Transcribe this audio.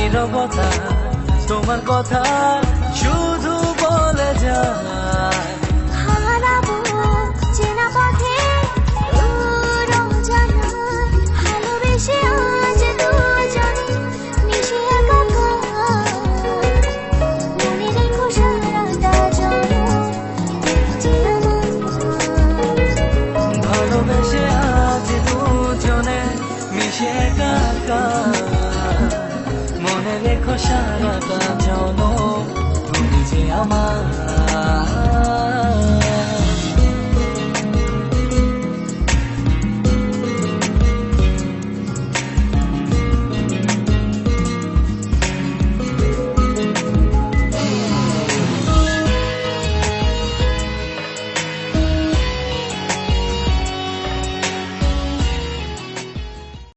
নীরবতা তোমার কথা শুধু বলে যায়। হারাবো চেনা পথে দূর অজানায়, ভালোবেসে আজ দুজনে মিশে একাকার। মনে রেখো সারাটা জনম যে আমার। ভালোবেসে আজ দুজনে মিশে একাকার। মনে রেখো সারাটা জনম তুমি যে আমার।